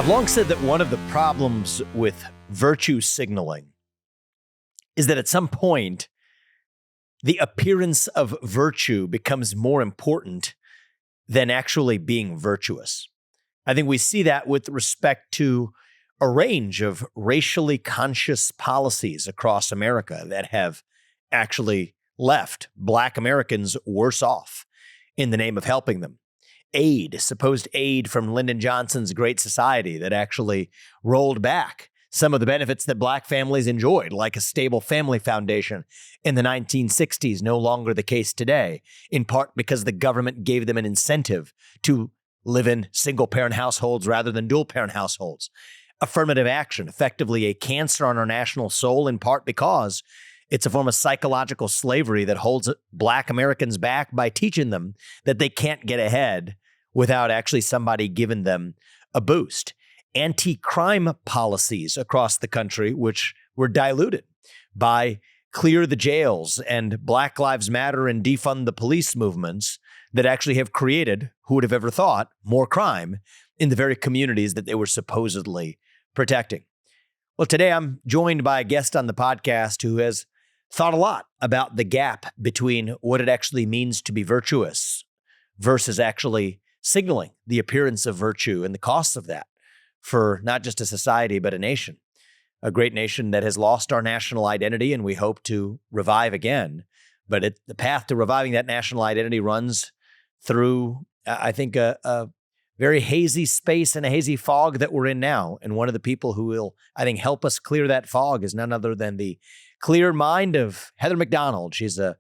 I've long said that one of the problems with virtue signaling is that at some point, the appearance of virtue becomes more important than actually being virtuous. I think we see that with respect to a range of racially conscious policies across America that have actually left Black Americans worse off in the name of helping them. Supposed aid from Lyndon Johnson's Great Society that actually rolled back some of the benefits that Black families enjoyed, like a stable family foundation in the 1960s, no longer the case today, in part because the government gave them an incentive to live in single-parent households rather than dual-parent households. Affirmative action, effectively a cancer on our national soul, in part because it's a form of psychological slavery that holds Black Americans back by teaching them that they can't get ahead without actually somebody giving them a boost. Anti-crime policies across the country, which were diluted by clear the jails and Black Lives Matter and defund the police movements that actually have created, who would have ever thought, more crime in the very communities that they were supposedly protecting. Well, today I'm joined by a guest on the podcast who has thought a lot about the gap between what it actually means to be virtuous versus actually signaling the appearance of virtue and the costs of that for not just a society, but a nation, a great nation that has lost our national identity and we hope to revive again. But the path to reviving that national identity runs through, I think, a very hazy space and a hazy fog that we're in now. And one of the people who will, I think, help us clear that fog is none other than the clear mind of Heather MacDonald. She's a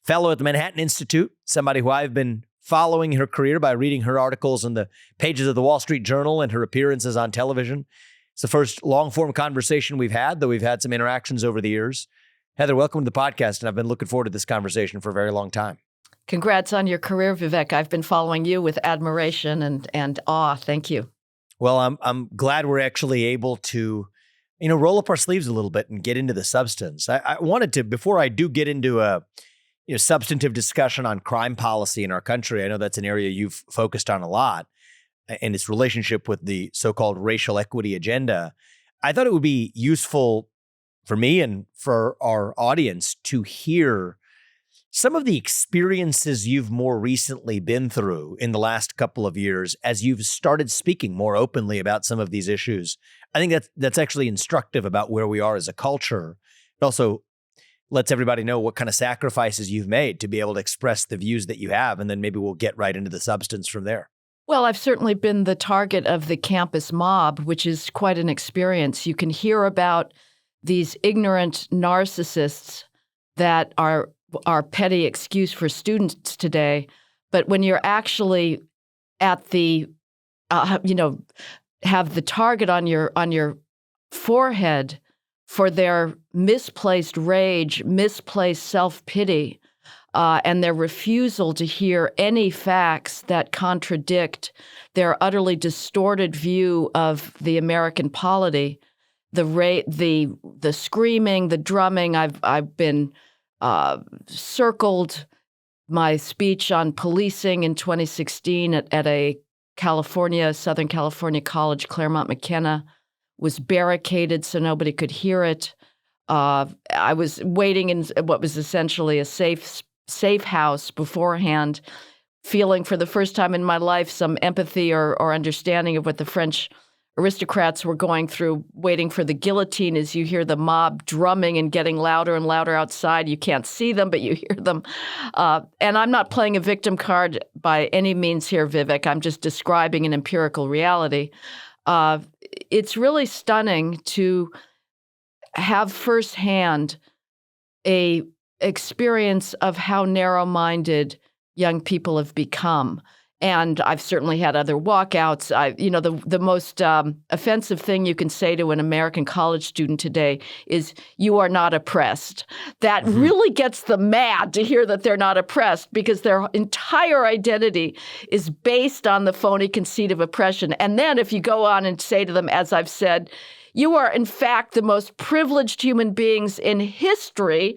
fellow at the Manhattan Institute, somebody who I've been following her career by reading her articles in the pages of the Wall Street Journal and her appearances on television. It's the first long-form conversation we've had, though we've had some interactions over the years. Heather, welcome to the podcast, and I've been looking forward to this conversation for a very long time. Congrats on your career, Vivek. I've been following you with admiration and awe. Thank you. Well, I'm glad we're actually able to roll up our sleeves a little bit and get into the substance. I wanted to, before I do get into a substantive discussion on crime policy in our country, I know that's an area you've focused on a lot, and its relationship with the so-called racial equity agenda. I thought it would be useful for me and for our audience to hear some of the experiences you've more recently been through in the last couple of years as you've started speaking more openly about some of these issues. I think that's actually instructive about where we are as a culture. It also lets everybody know what kind of sacrifices you've made to be able to express the views that you have, and then maybe we'll get right into the substance from there. Well, I've certainly been the target of the campus mob, which is quite an experience. You can hear about these ignorant narcissists that are our petty excuse for students today. But when you're actually at the, have the target on your forehead for their misplaced rage, misplaced self-pity, and their refusal to hear any facts that contradict their utterly distorted view of the American polity, the screaming, the drumming, I've been circled my speech on policing in 2016 at a Southern California college, Claremont McKenna, was barricaded so nobody could hear it. I was waiting in what was essentially a safe house beforehand, feeling for the first time in my life some empathy or understanding of what the French aristocrats were going through, waiting for the guillotine as you hear the mob drumming and getting louder and louder outside. You can't see them, but you hear them. And I'm not playing a victim card by any means here, Vivek. I'm just describing an empirical reality. It's really stunning to have firsthand a experience of how narrow-minded young people have become. And I've certainly had other walkouts. The most offensive thing you can say to an American college student today is, "You are not oppressed." That really gets them mad to hear that they're not oppressed, because their entire identity is based on the phony conceit of oppression. And then if you go on and say to them, as I've said, "You are in fact the most privileged human beings in history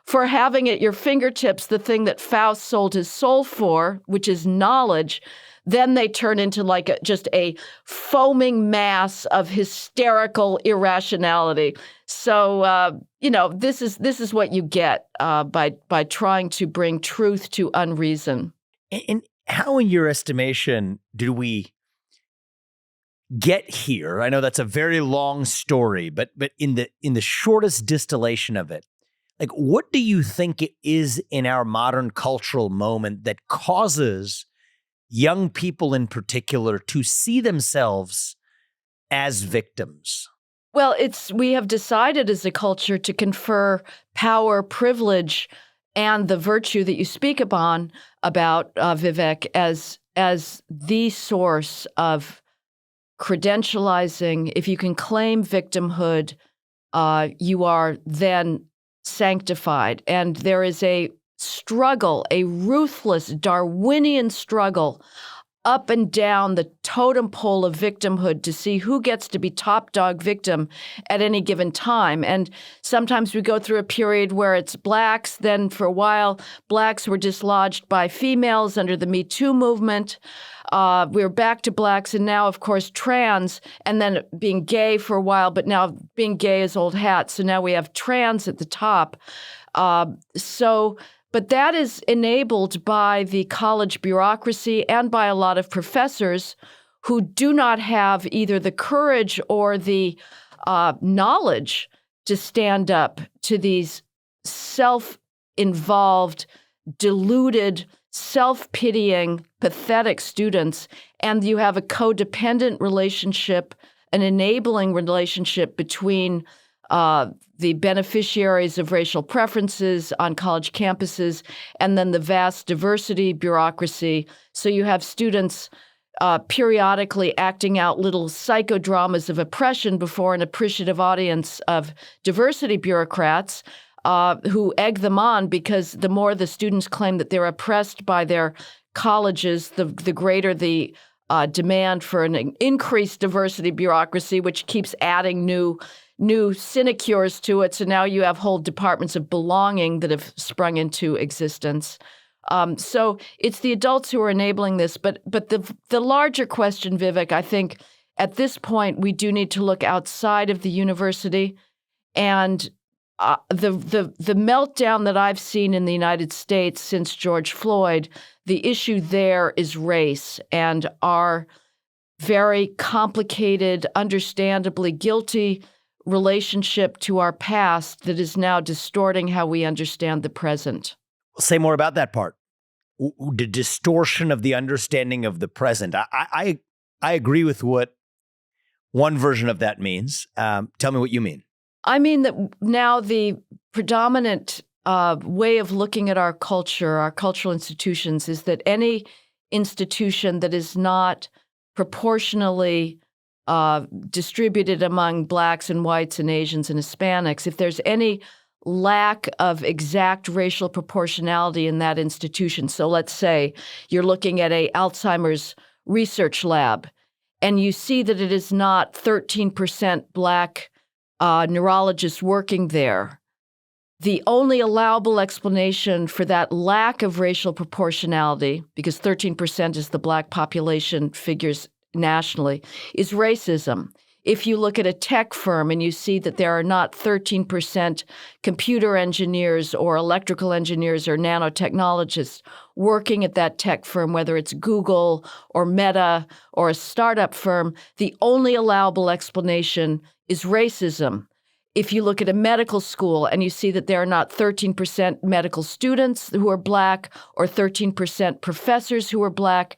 for having at your fingertips the thing that Faust sold his soul for, which is knowledge," then they turn into like just a foaming mass of hysterical irrationality. So, this is what you get by trying to bring truth to unreason. And how, in your estimation, did we get here? I know that's a very long story, but in the shortest distillation of it, like, what do you think it is in our modern cultural moment that causes young people in particular to see themselves as victims? Well, we have decided as a culture to confer power, privilege, and the virtue that you speak about Vivek, as the source of credentializing. If you can claim victimhood, you are then sanctified. And there is a struggle, a ruthless Darwinian struggle up and down the totem pole of victimhood to see who gets to be top dog victim at any given time. And sometimes we go through a period where it's blacks. Then for a while, blacks were dislodged by females under the Me Too movement. We were back to blacks, and now, of course, trans, and then being gay for a while, but now being gay is old hat. So now we have trans at the top. But that is enabled by the college bureaucracy and by a lot of professors who do not have either the courage or the knowledge to stand up to these self-involved, deluded, self-pitying, pathetic students. And you have a codependent relationship, an enabling relationship between the beneficiaries of racial preferences on college campuses, and then the vast diversity bureaucracy. So you have students periodically acting out little psychodramas of oppression before an appreciative audience of diversity bureaucrats who egg them on, because the more the students claim that they're oppressed by their colleges, the greater the demand for an increased diversity bureaucracy, which keeps adding new sinecures to it. So now you have whole departments of belonging that have sprung into existence. So it's the adults who are enabling this. But the larger question, Vivek, I think at this point we do need to look outside of the university. And the meltdown that I've seen in the United States since George Floyd, the issue there is race and our very complicated, understandably guilty relationship to our past that is now distorting how we understand the present. Well, say more about that part. The distortion of the understanding of the present. I agree with what one version of that means. Tell me what you mean. I mean that now the predominant way of looking at our culture, our cultural institutions, is that any institution that is not proportionally distributed among blacks and whites and Asians and Hispanics, if there's any lack of exact racial proportionality in that institution. So let's say you're looking at a Alzheimer's research lab and you see that it is not 13% black neurologists working there. The only allowable explanation for that lack of racial proportionality, because 13% is the black population figures nationally, is racism. If you look at a tech firm and you see that there are not 13% computer engineers or electrical engineers or nanotechnologists working at that tech firm, whether it's Google or Meta or a startup firm, the only allowable explanation is racism. If you look at a medical school and you see that there are not 13% medical students who are black or 13% professors who are black,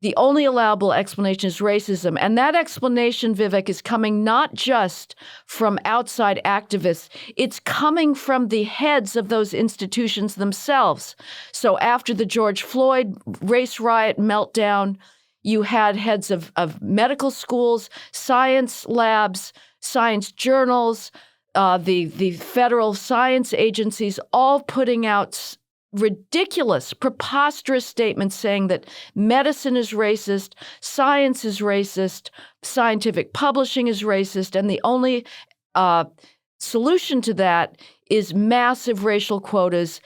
the only allowable explanation is racism. And that explanation, Vivek, is coming not just from outside activists, it's coming from the heads of those institutions themselves. So after the George Floyd race riot meltdown, you had heads of medical schools, science labs, science journals, the federal science agencies all putting out ridiculous, preposterous statements saying that medicine is racist, science is racist, scientific publishing is racist, and the only solution to that is massive racial quotas.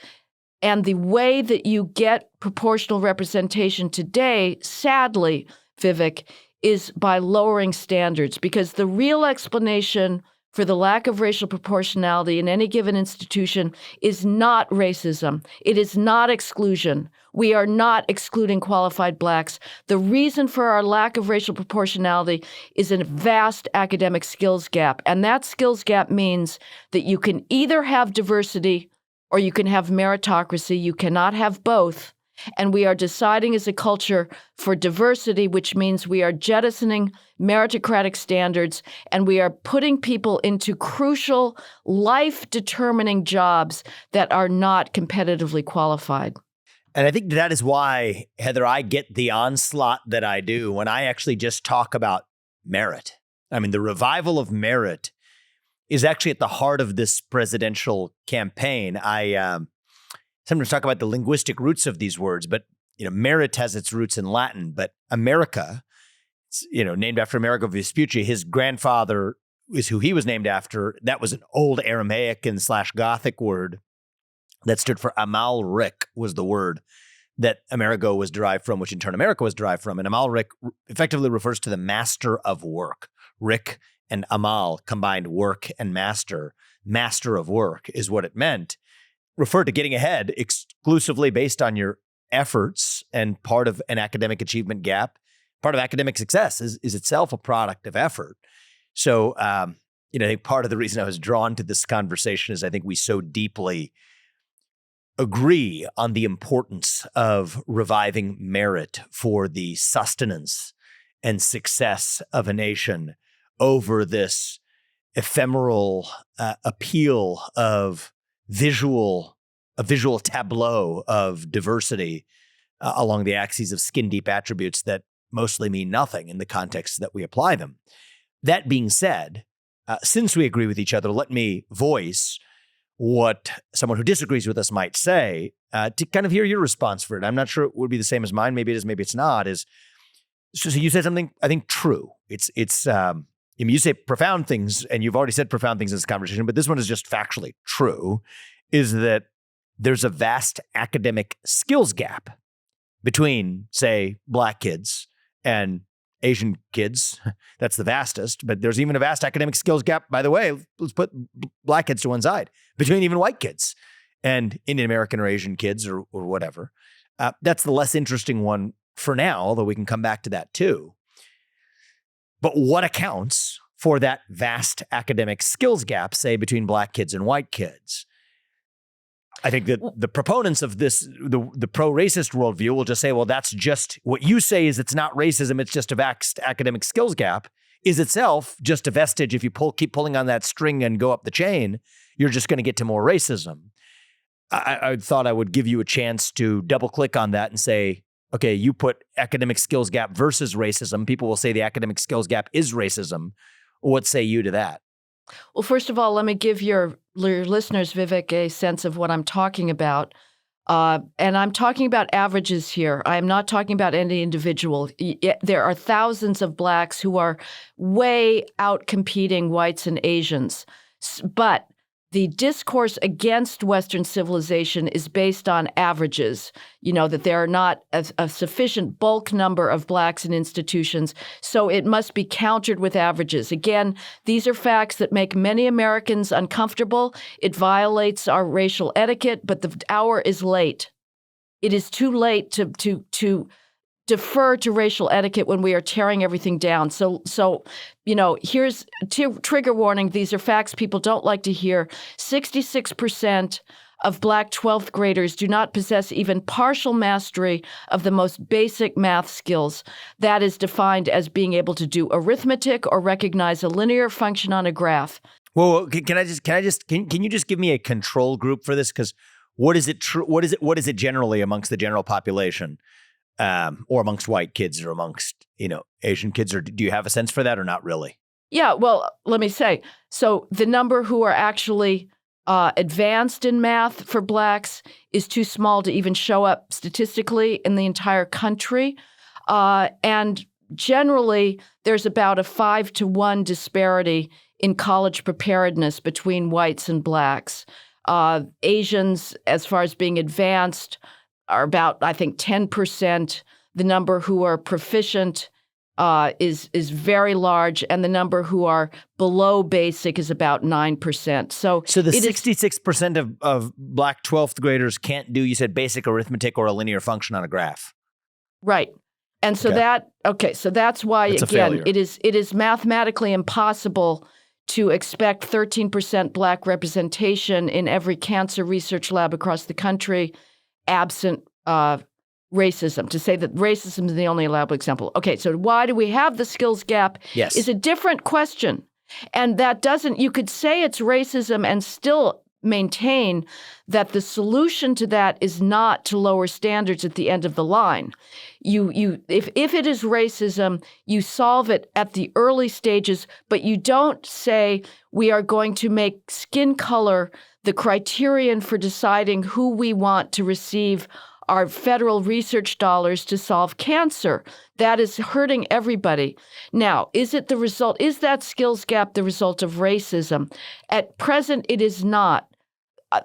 And the way that you get proportional representation today, sadly, Vivek, is by lowering standards, because the real explanation for the lack of racial proportionality in any given institution is not racism. It is not exclusion. We are not excluding qualified Blacks. The reason for our lack of racial proportionality is a vast academic skills gap. And that skills gap means that you can either have diversity or you can have meritocracy. You cannot have both. And we are deciding as a culture for diversity, which means we are jettisoning meritocratic standards and we are putting people into crucial life-determining jobs that are not competitively qualified. And I think that is why, Heather, I get the onslaught that I do when I actually just talk about merit. I mean, the revival of merit is actually at the heart of this presidential campaign. I sometimes talk about the linguistic roots of these words, but merit has its roots in Latin. But America, named after Amerigo Vespucci, his grandfather is who he was named after. That was an old Aramaic and / Gothic word that stood for Amalric, was the word that Amerigo was derived from, which in turn America was derived from. And Amalric effectively refers to the master of work. Rick and Amal combined, work and master. Master of work is what it meant. Referred to getting ahead exclusively based on your efforts, and part of an academic achievement gap, part of academic success is itself a product of effort. So, I think part of the reason I was drawn to this conversation is I think we so deeply agree on the importance of reviving merit for the sustenance and success of a nation over this ephemeral appeal of a visual tableau of diversity along the axes of skin-deep attributes that mostly mean nothing in the context that we apply them. That being said, since we agree with each other, let me voice what someone who disagrees with us might say to kind of hear your response for it. I'm not sure it would be the same as mine. Maybe it is, maybe it's not. So you said something, I think, true. It's you say profound things, and you've already said profound things in this conversation, but this one is just factually true, is that there's a vast academic skills gap between, say, Black kids and Asian kids. That's the vastest, but there's even a vast academic skills gap, by the way, let's put Black kids to one side, between even white kids and Indian American or Asian kids or whatever. That's the less interesting one for now, although we can come back to that too. But what accounts for that vast academic skills gap, say, between Black kids and white kids? I think that the proponents of this, the pro-racist worldview, will just say, well, that's just what you say is it's not racism, it's just a vast academic skills gap, is itself just a vestige. If you keep pulling on that string and go up the chain, you're just going to get to more racism. I thought I would give you a chance to double click on that and say, okay, you put academic skills gap versus racism. People will say the academic skills gap is racism. What say you to that? Well, first of all, let me give your listeners, Vivek, a sense of what I'm talking about. And I'm talking about averages here. I am not talking about any individual. There are thousands of Blacks who are way out competing whites and Asians. But the discourse against Western civilization is based on averages, that there are not a sufficient bulk number of Blacks in institutions, so it must be countered with averages. Again, these are facts that make many Americans uncomfortable. It violates our racial etiquette, but the hour is late. It is too late to defer to racial etiquette when we are tearing everything down. So here's trigger warning. These are facts people don't like to hear. 66% of Black 12th graders do not possess even partial mastery of the most basic math skills. That is defined as being able to do arithmetic or recognize a linear function on a graph. Well, can you just give me a control group for this? Because what is it generally amongst the general population? Or amongst white kids or amongst, Asian kids? Or do you have a sense for that or not really? Yeah, well, let me say, so the number who are actually advanced in math for Blacks is too small to even show up statistically in the entire country. And generally, there's about a 5-to-1 disparity in college preparedness between whites and Blacks. Asians, as far as being advanced, are about, I think, 10%. The number who are proficient is very large, and the number who are below basic is about 9%. So the 66% of Black 12th graders can't do, you said, basic arithmetic or a linear function on a graph. Right. And so so that's why, again, it is mathematically impossible to expect 13% Black representation in every cancer research lab across the country, absent racism. To say that racism is the only allowable example. Okay, so why do we have the skills gap is a different question. And that doesn't, you could say it's racism and still maintain that the solution to that is not to lower standards at the end of the line. If it is racism, you solve it at the early stages, but you don't say we are going to make skin color the criterion for deciding who we want to receive our federal research dollars to solve cancer. That is hurting everybody. Now, is that skills gap the result of racism? At present, it is not.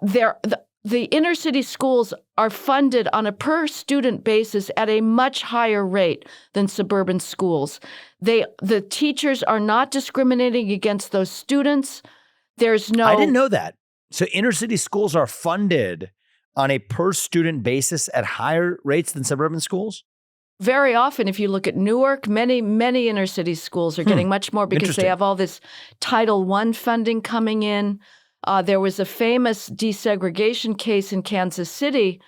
The inner city schools are funded on a per student basis at a much higher rate than suburban schools. The teachers are not discriminating against those students. I didn't know that. So inner city schools are funded on a per student basis at higher rates than suburban schools? Very often, if you look at Newark, many inner city schools are getting much more because they have all this Title I funding coming in. There was a famous desegregation case in Kansas City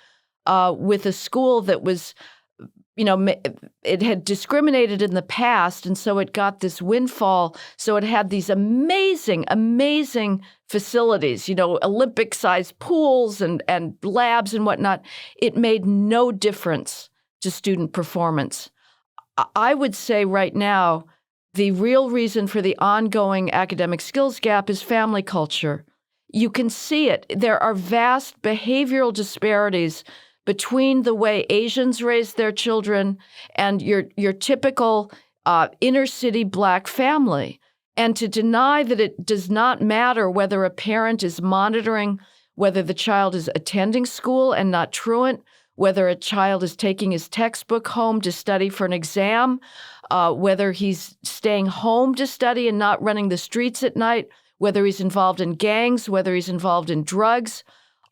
with a school that was, it had discriminated in the past, and so it got this windfall. So it had these amazing facilities, Olympic-sized pools and labs and whatnot. It made no difference to student performance. I would say right now, the real reason for the ongoing academic skills gap is family culture. You can see it. There are vast behavioral disparities between the way Asians raise their children and your typical inner city Black family. And to deny that it does not matter whether a parent is monitoring whether the child is attending school and not truant, whether a child is taking his textbook home to study for an exam, whether he's staying home to study and not running the streets at night, whether he's involved in gangs, whether he's involved in drugs.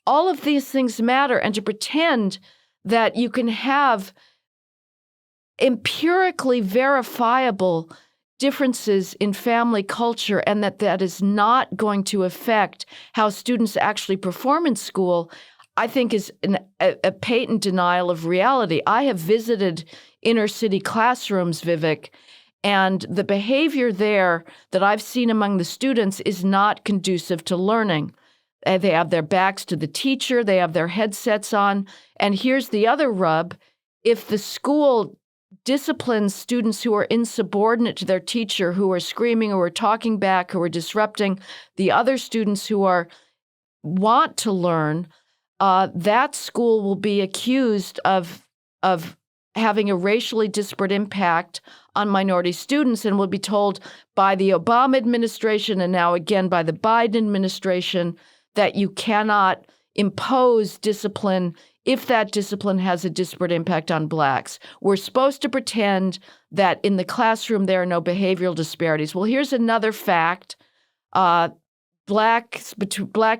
All of these things matter. And to pretend that you can have empirically verifiable differences in family culture and that is not going to affect how students actually perform in school, I think is a patent denial of reality. I have visited inner city classrooms, Vivek, and the behavior there that I've seen among the students is not conducive to learning. They have their backs to the teacher, they have their headsets on, and here's the other rub. If the school disciplines students who are insubordinate to their teacher, who are screaming, who are talking back, who are disrupting the other students who want to learn, that school will be accused of having a racially disparate impact on minority students and will be told by the Obama administration and now again by the Biden administration that you cannot impose discipline if that discipline has a disparate impact on Blacks. We're supposed to pretend that in the classroom there are no behavioral disparities. Well, here's another fact. Black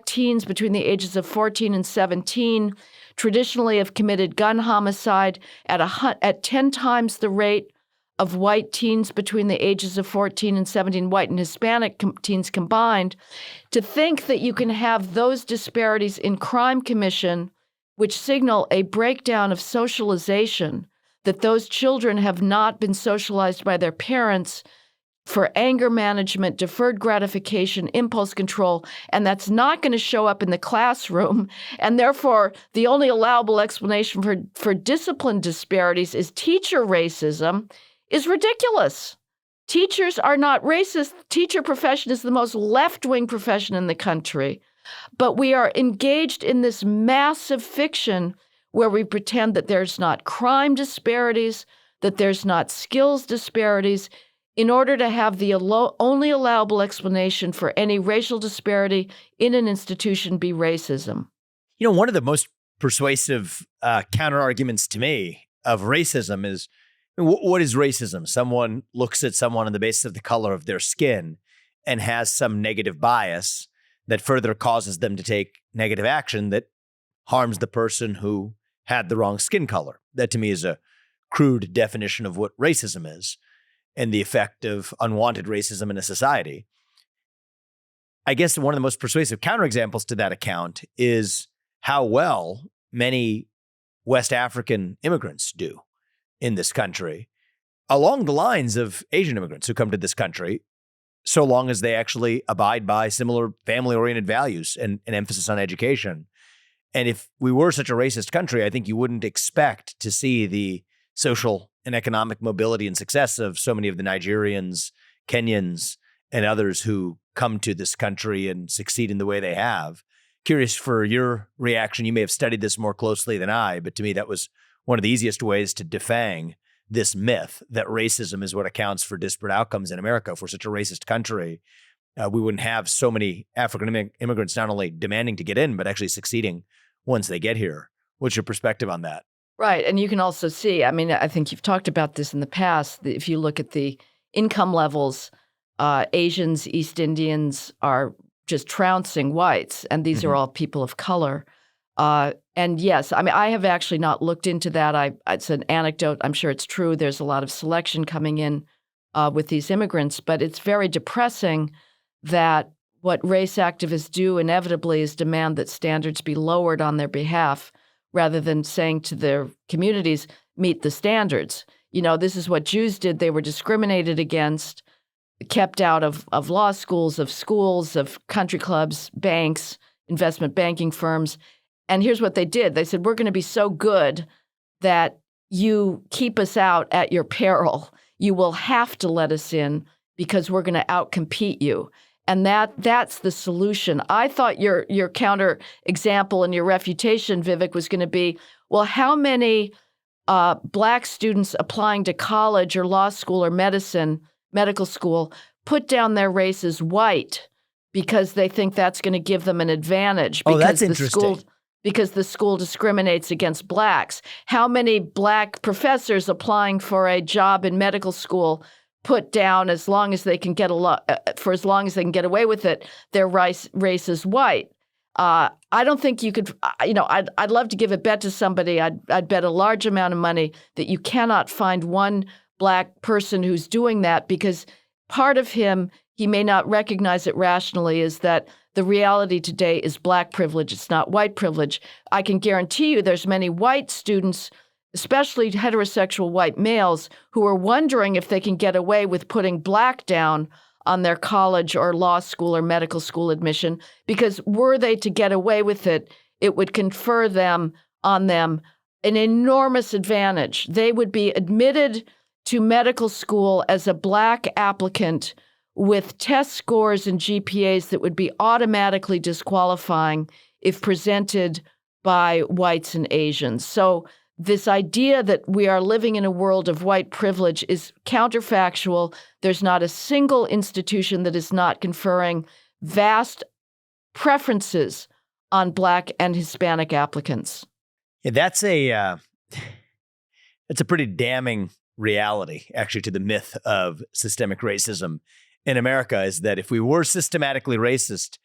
teens between the ages of 14 and 17 traditionally have committed gun homicide at 10 times the rate of white teens between the ages of 14 and 17, white and Hispanic teens combined. To think that you can have those disparities in crime commission, which signal a breakdown of socialization, that those children have not been socialized by their parents for anger management, deferred gratification, impulse control, and that's not going to show up in the classroom. And therefore, the only allowable explanation for discipline disparities is teacher racism is ridiculous. Teachers are not racist. Teacher profession is the most left-wing profession in the country. But we are engaged in this massive fiction where we pretend that there's not crime disparities, that there's not skills disparities. in order to have the only allowable explanation for any racial disparity in an institution be racism. One of the most persuasive counter arguments to me of racism is, what is racism? Someone looks at someone on the basis of the color of their skin and has some negative bias that further causes them to take negative action that harms the person who had the wrong skin color. That to me is a crude definition of what racism is and the effect of unwanted racism in a society. I guess one of the most persuasive counterexamples to that account is how well many West African immigrants do in this country, along the lines of Asian immigrants who come to this country, so long as they actually abide by similar family-oriented values and an emphasis on education. And if we were such a racist country, I think you wouldn't expect to see the social and economic mobility and success of so many of the Nigerians, Kenyans, and others who come to this country and succeed in the way they have. Curious for your reaction. You may have studied this more closely than I, but to me, that was one of the easiest ways to defang this myth that racism is what accounts for disparate outcomes in America. If we're such a racist country, we wouldn't have so many African immigrants not only demanding to get in, but actually succeeding once they get here. What's your perspective on that? Right. And you can also see, I think you've talked about this in the past. If you look at the income levels, Asians, East Indians are just trouncing whites. And these are all people of color. And yes, I have actually not looked into that. It's an anecdote. I'm sure it's true. There's a lot of selection coming in with these immigrants. But it's very depressing that what race activists do inevitably is demand that standards be lowered on their behalf, rather than saying to their communities, meet the standards. This is what Jews did. They were discriminated against, kept out of law schools, of country clubs, banks, investment banking firms. And here's what they did. They said, we're going to be so good that you keep us out at your peril. You will have to let us in because we're going to outcompete you. And that's the solution. I thought your counter example and your refutation, Vivek, was going to be, well, how many Black students applying to college or law school or medical school, put down their race as white because they think that's going to give them an advantage? Oh, that's interesting. Because the school discriminates against Blacks. How many Black professors applying for a job in medical school put down, as long as they can get as long as they can get away with it, their race is white? I don't think you could. I'd love to give a bet to somebody. I'd bet a large amount of money that you cannot find one Black person who's doing that, because part of him, he may not recognize it rationally, is that the reality today is Black privilege. It's not white privilege. I can guarantee you there's many white students, especially heterosexual white males, who are wondering if they can get away with putting Black down on their college or law school or medical school admission, because were they to get away with it, it would confer on them an enormous advantage. They would be admitted to medical school as a Black applicant with test scores and GPAs that would be automatically disqualifying if presented by whites and Asians. So this idea that we are living in a world of white privilege is counterfactual. There's not a single institution that is not conferring vast preferences on Black and Hispanic applicants. Yeah, that's a pretty damning reality, actually, to the myth of systemic racism in America, is that if we were systematically racist,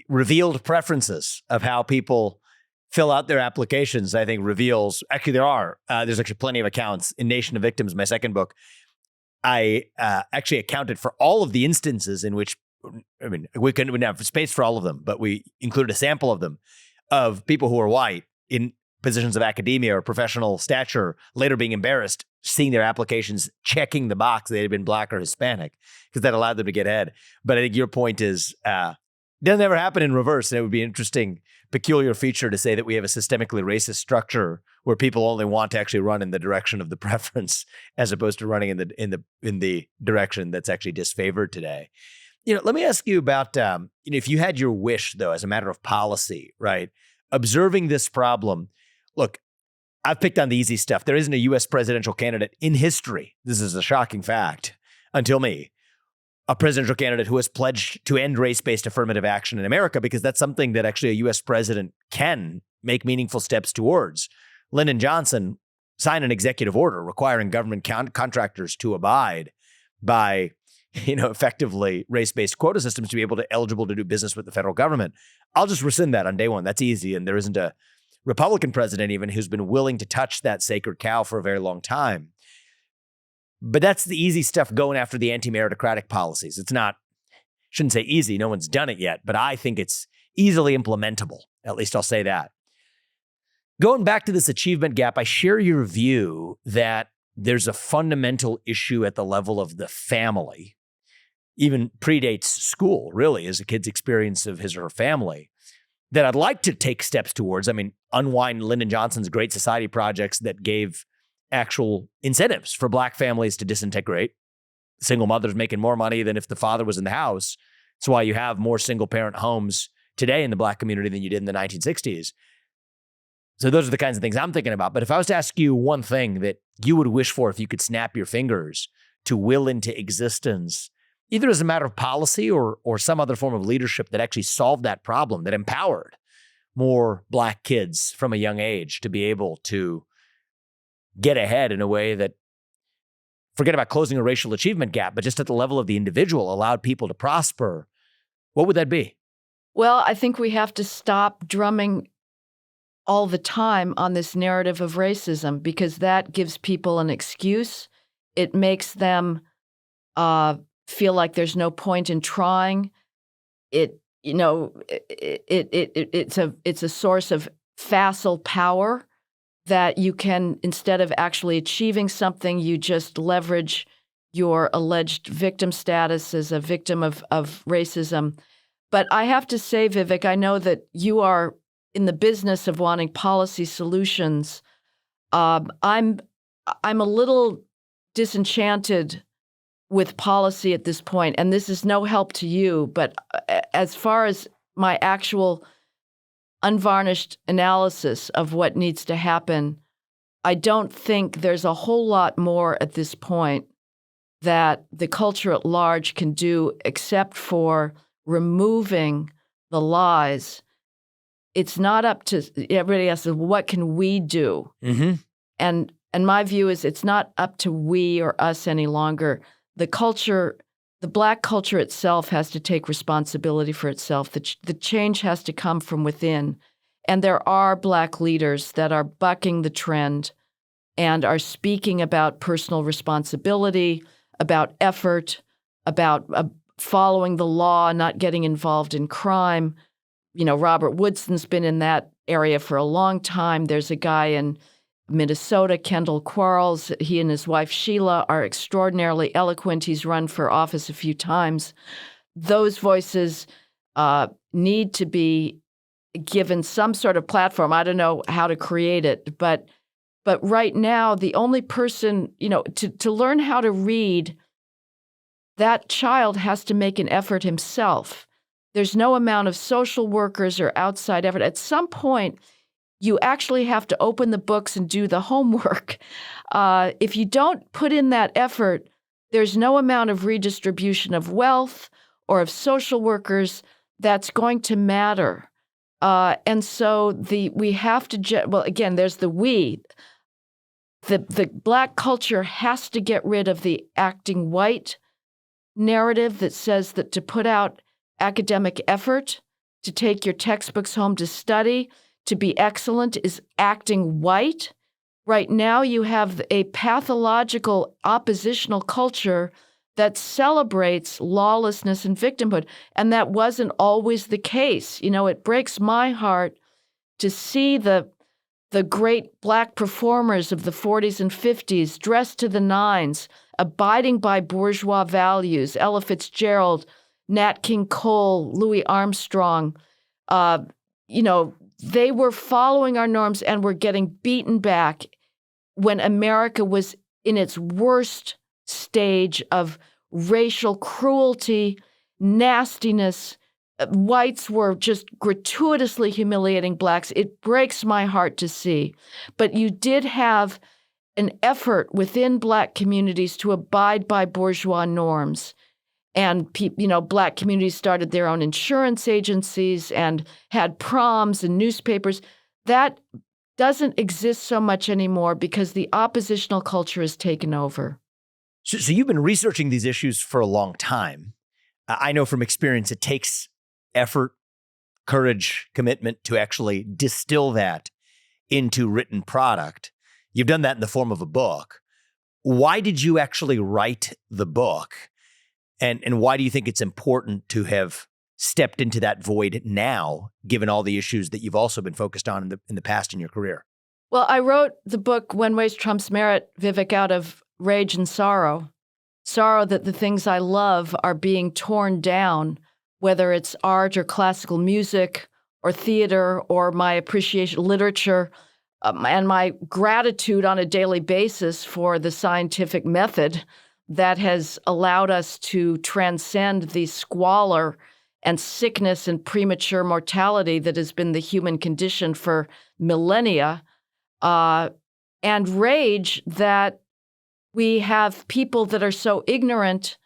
revealed preferences of how people fill out their applications, I think reveals, actually there's actually plenty of accounts in Nation of Victims, my second book. I actually accounted for all of the instances in which, we couldn't have space for all of them, but we included a sample of them, of people who are white in positions of academia or professional stature, later being embarrassed, seeing their applications, checking the box they had been Black or Hispanic, because that allowed them to get ahead. But I think your point is, it doesn't ever happen in reverse. And it would be an interesting, peculiar feature to say that we have a systemically racist structure where people only want to actually run in the direction of the preference, as opposed to running in the direction that's actually disfavored today. Let me ask you about, if you had your wish, though, as a matter of policy, right? Observing this problem, look, I've picked on the easy stuff. There isn't a U.S. presidential candidate in history, this is a shocking fact, until me, a presidential candidate who has pledged to end race-based affirmative action in America, because that's something that actually a U.S. president can make meaningful steps towards. Lyndon Johnson signed an executive order requiring government contractors to abide by, effectively race-based quota systems to be eligible to do business with the federal government. I'll just rescind that on day one. That's easy. And there isn't a Republican president even who's been willing to touch that sacred cow for a very long time. But that's the easy stuff, going after the anti-meritocratic policies. It's not, shouldn't say easy, no one's done it yet, but I think it's easily implementable. At least I'll say that. Going back to this achievement gap, I share your view that there's a fundamental issue at the level of the family, even predates school, really, as a kid's experience of his or her family, that I'd like to take steps towards. I mean, unwind Lyndon Johnson's Great Society projects that gave actual incentives for Black families to disintegrate. Single mothers making more money than if the father was in the house. That's why you have more single-parent homes today in the Black community than you did in the 1960s. So those are the kinds of things I'm thinking about. But if I was to ask you one thing that you would wish for if you could snap your fingers to will into existence, either as a matter of policy or some other form of leadership that actually solved that problem, that empowered more Black kids from a young age to be able to get ahead in a way that, forget about closing a racial achievement gap, but just at the level of the individual, allowed people to prosper, what would that be? Well, I think we have to stop drumming all the time on this narrative of racism, because that gives people an excuse. It makes them feel like there's no point in trying. It's a source of facile power that you can, instead of actually achieving something, you just leverage your alleged victim status as a victim of racism. But I have to say, Vivek, I know that you are in the business of wanting policy solutions. I'm a little disenchanted with policy at this point, and this is no help to you. But as far as my actual unvarnished analysis of what needs to happen, I don't think there's a whole lot more at this point that the culture at large can do except for removing the lies. It's not up to everybody else. What can we do? Mm-hmm. And my view is it's not up to we or us any longer. The culture, the Black culture itself, has to take responsibility for itself. The change has to come from within. And there are Black leaders that are bucking the trend and are speaking about personal responsibility, about effort, about following the law, not getting involved in crime. Robert Woodson's been in that area for a long time. There's a guy in Minnesota, Kendall Quarles. He and his wife, Sheila, are extraordinarily eloquent. He's run for office a few times. Those voices need to be given some sort of platform. I don't know how to create it, but right now, the only person, to learn how to read, that child has to make an effort himself. There's no amount of social workers or outside effort. At some point, you actually have to open the books and do the homework. If you don't put in that effort, there's no amount of redistribution of wealth or of social workers that's going to matter. And so we have to, well, again, there's the we. The Black culture has to get rid of the acting white narrative that says that to put out academic effort, to take your textbooks home to study, to be excellent is acting white. Right now, you have a pathological oppositional culture that celebrates lawlessness and victimhood, and that wasn't always the case. It breaks my heart to see the great Black performers of the 40s and 50s dressed to the nines, abiding by bourgeois values, Ella Fitzgerald, Nat King Cole, Louis Armstrong. They were following our norms and were getting beaten back when America was in its worst stage of racial cruelty, nastiness. Whites were just gratuitously humiliating Blacks. It breaks my heart to see. But you did have an effort within Black communities to abide by bourgeois norms. And Black communities started their own insurance agencies and had proms and newspapers. That doesn't exist so much anymore because the oppositional culture has taken over. So you've been researching these issues for a long time. I know from experience it takes effort, courage, commitment to actually distill that into written product. You've done that in the form of a book. Why did you actually write the book? And why do you think it's important to have stepped into that void now, given all the issues that you've also been focused on in the past in your career? Well, I wrote the book, When Waste Trumps Merit, Vivek, out of rage and sorrow. Sorrow that the things I love are being torn down, whether it's art or classical music or theater or my appreciation of literature, and my gratitude on a daily basis for the scientific method that has allowed us to transcend the squalor and sickness and premature mortality that has been the human condition for millennia, and rage that we have people that are so ignorant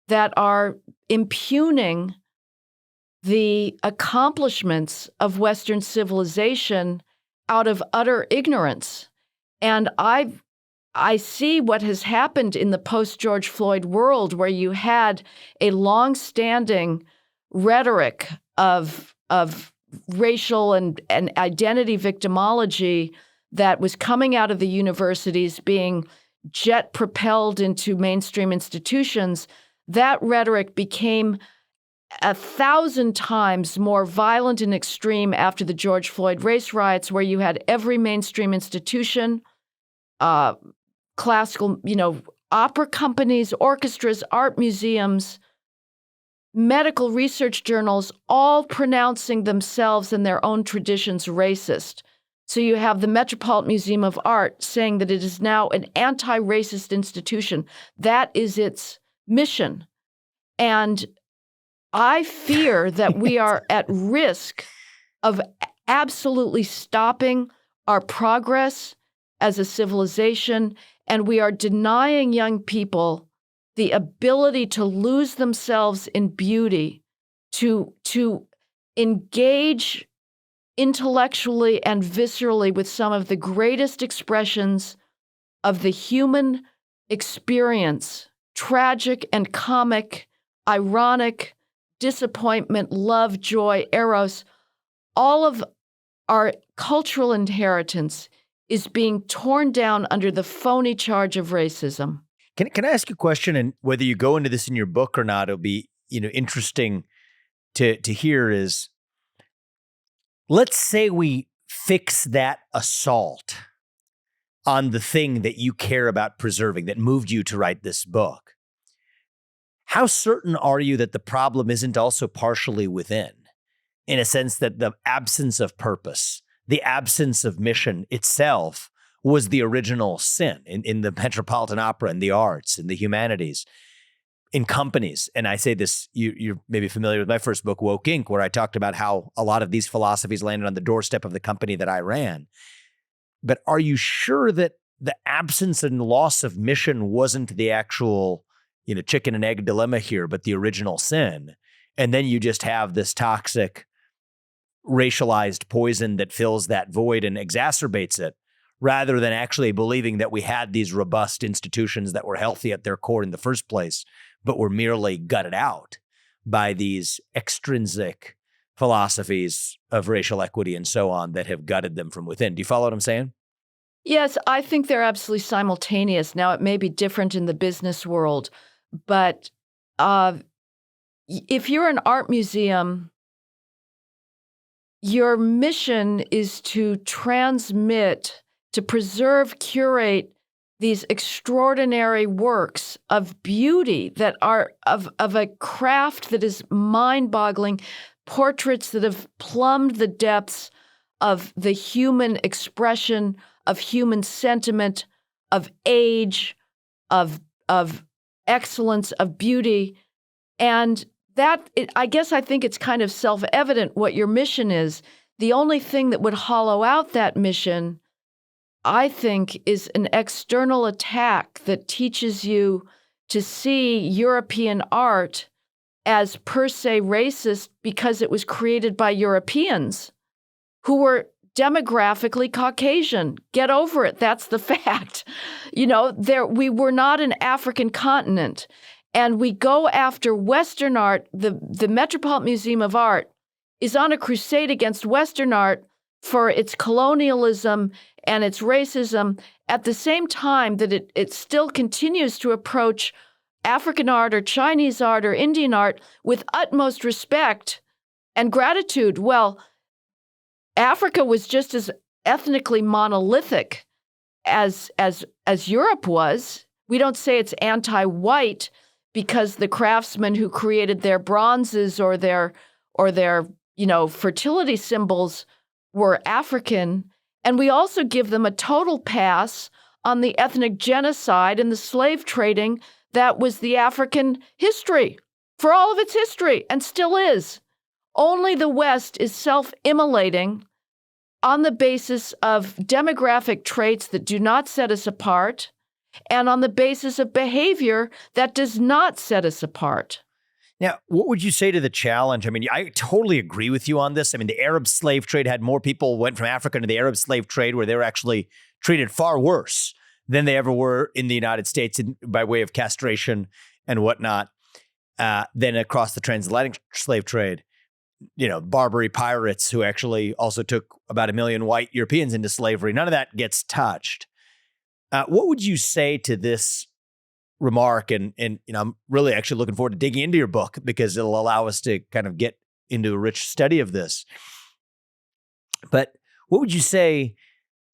that are impugning the accomplishments of Western civilization out of utter ignorance. And I see what has happened in the post-George Floyd world, where you had a long-standing rhetoric of racial and identity victimology that was coming out of the universities, being jet-propelled into mainstream institutions. That rhetoric became 1,000 times more violent and extreme after the George Floyd race riots, where you had every mainstream institution, classical, opera companies, orchestras, art museums, medical research journals, all pronouncing themselves and their own traditions racist. So you have the Metropolitan Museum of Art saying that it is now an anti-racist institution. That is its mission. And I fear that we are at risk of absolutely stopping our progress as a civilization, and we are denying young people the ability to lose themselves in beauty, to engage intellectually and viscerally with some of the greatest expressions of the human experience, tragic and comic, ironic, disappointment, love, joy, eros. All of our cultural inheritance is being torn down under the phony charge of racism. Can I ask you a question? And whether you go into this in your book or not, it'll be interesting to hear is, let's say we fix that assault on the thing that you care about preserving, that moved you to write this book. How certain are you that the problem isn't also partially within, in a sense that the absence of purpose, the absence of mission itself was the original sin in the Metropolitan Opera, in the arts, in the humanities, in companies? And I say this, you're maybe familiar with my first book, Woke Inc., where I talked about how a lot of these philosophies landed on the doorstep of the company that I ran. But are you sure that the absence and loss of mission wasn't the actual chicken and egg dilemma here, but the original sin? And then you just have this toxic, racialized poison that fills that void and exacerbates it, rather than actually believing that we had these robust institutions that were healthy at their core in the first place, but were merely gutted out by these extrinsic philosophies of racial equity and so on that have gutted them from within. Do you follow what I'm saying? Yes, I think they're absolutely simultaneous. Now, it may be different in the business world, but if you're an art museum, your mission is to transmit, to preserve, curate these extraordinary works of beauty that are of a craft that is mind-boggling, portraits that have plumbed the depths of the human expression, of human sentiment, of age, of excellence, of beauty. And I guess I think it's kind of self-evident what your mission is. The only thing that would hollow out that mission I think, is an external attack that teaches you to see European art as per se racist because it was created by Europeans who were demographically Caucasian. Get over it. That's the fact. We were not an African continent. And we go after Western art. The Metropolitan Museum of Art is on a crusade against Western art for its colonialism and its racism at the same time that it still continues to approach African art or Chinese art or Indian art with utmost respect and gratitude. Well, Africa was just as ethnically monolithic as Europe was. We don't say it's anti-white because the craftsmen who created their bronzes or their fertility symbols were African. And we also give them a total pass on the ethnic genocide and the slave trading that was the African history for all of its history and still is. Only the West is self-immolating on the basis of demographic traits that do not set us apart and on the basis of behavior that does not set us apart. Now, what would you say to the challenge? I mean, I totally agree with you on this. I mean, the Arab slave trade had more people went from Africa to the Arab slave trade where they were actually treated far worse than they ever were in the United States by way of castration and whatnot than across the transatlantic slave trade. Barbary pirates who actually also took about 1 million white Europeans into slavery. None of that gets touched. What would you say to this remark? And I'm really actually looking forward to digging into your book because it'll allow us to kind of get into a rich study of this. But what would you say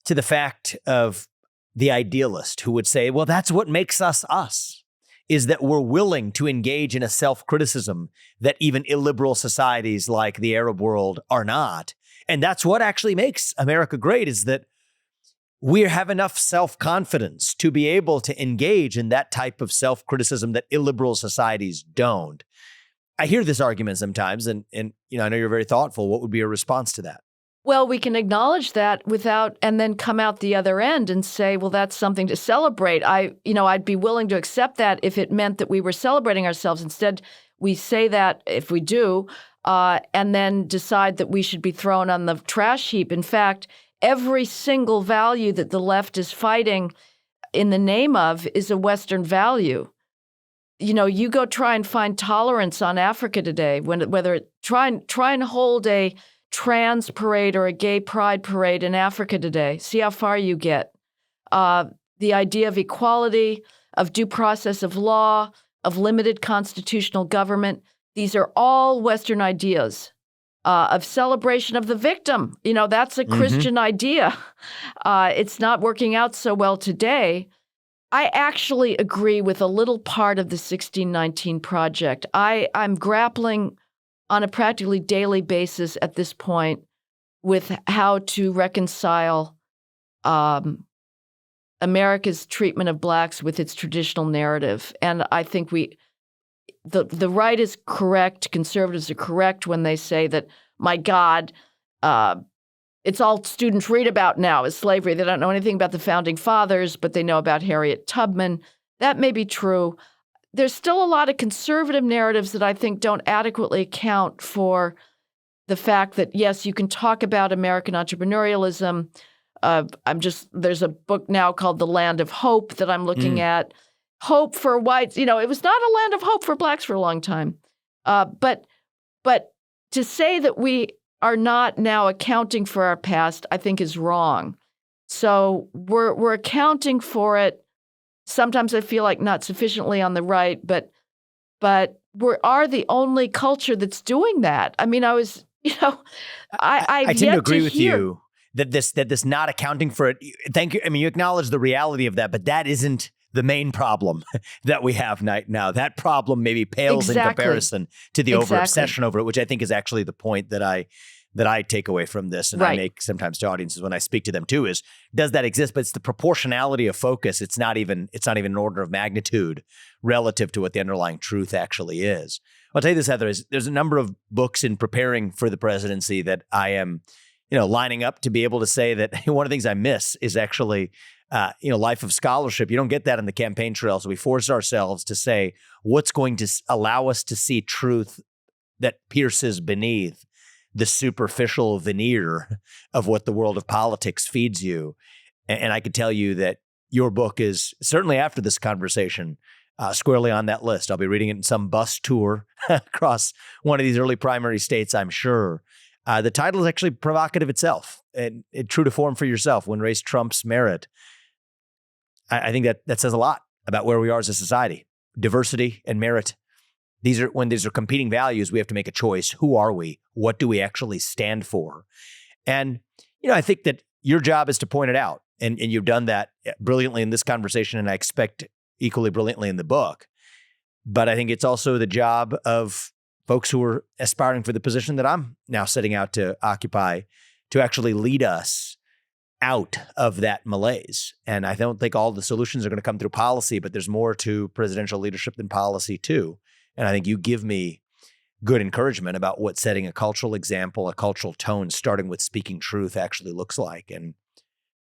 to the fact of the idealist who would say, well, that's what makes us us, is that we're willing to engage in a self-criticism that even illiberal societies like the Arab world are not. And that's what actually makes America great, is that we have enough self-confidence to be able to engage in that type of self-criticism that illiberal societies don't. I hear this argument sometimes, and I know you're very thoughtful. What would be your response to that? Well, we can acknowledge that and then come out the other end and say, well, that's something to celebrate. I'd be willing to accept that if it meant that we were celebrating ourselves. Instead, we say that if we do, and then decide that we should be thrown on the trash heap. In fact, every single value that the left is fighting in the name of is a Western value. You go try and find tolerance on Africa today, try and hold a trans parade or a gay pride parade in Africa today. See how far you get. The idea of equality, of due process of law, of limited constitutional government, these are all Western ideas. Of celebration of the victim. That's a Christian idea. It's not working out so well today. I actually agree with a little part of the 1619 Project. I'm grappling on a practically daily basis at this point with how to reconcile America's treatment of blacks with its traditional narrative. And I think the right is correct, conservatives are correct when they say that, my God, it's all students read about now is slavery. They don't know anything about the founding fathers, but they know about Harriet Tubman. That may be true. There's still a lot of conservative narratives that I think don't adequately account for the fact that, yes, you can talk about American entrepreneurialism. There's a book now called The Land of Hope that I'm looking at. Hope for whites. It was not a land of hope for blacks for a long time. But to say that we are not now accounting for our past, I think is wrong. So we're accounting for it. Sometimes I feel like not sufficiently on the right, but we are the only culture that's doing that. I mean, I tend to agree with you that this not accounting for it. Thank you. I mean, you acknowledge the reality of that, but that isn't the main problem that we have now. That problem maybe pales in comparison to the over-obsession over it, which I think is actually the point that I take away from this, and I make sometimes to audiences when I speak to them too, is does that exist? But it's the proportionality of focus. It's not even an order of magnitude relative to what the underlying truth actually is. I'll tell you this, Heather, there's a number of books in preparing for the presidency that I am lining up to be able to say that one of the things I miss is actually, life of scholarship. You don't get that in the campaign trail. So we force ourselves to say what's going to allow us to see truth that pierces beneath the superficial veneer of what the world of politics feeds you. And I could tell you that your book is certainly after this conversation squarely on that list. I'll be reading it in some bus tour across one of these early primary states, I'm sure. The title is actually provocative itself and true to form for yourself. When race trumps merit. I think that says a lot about where we are as a society. Diversity and merit. When these are competing values, we have to make a choice. Who are we? What do we actually stand for? And, I think that your job is to point it out. And you've done that brilliantly in this conversation, and I expect equally brilliantly in the book. But I think it's also the job of folks who are aspiring for the position that I'm now setting out to occupy to actually lead us out of that malaise. And I don't think all the solutions are going to come through policy, but there's more to presidential leadership than policy too. And I think you give me good encouragement about what setting a cultural example, a cultural tone, starting with speaking truth actually looks like. And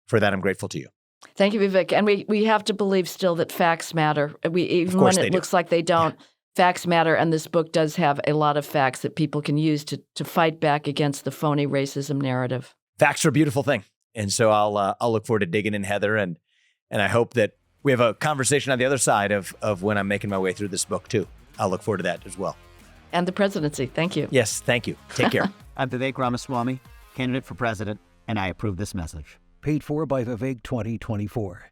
for that, I'm grateful to you. Thank you, Vivek. And we have to believe still that facts matter. Even when it looks like they don't, facts matter. And this book does have a lot of facts that people can use to fight back against the phony racism narrative. Facts are a beautiful thing. And so I'll look forward to digging in, Heather. And I hope that we have a conversation on the other side of when I'm making my way through this book, too. I'll look forward to that as well. And the presidency. Thank you. Yes, thank you. Take care. I'm Vivek Ramaswamy, candidate for president, and I approve this message. Paid for by Vivek 2024.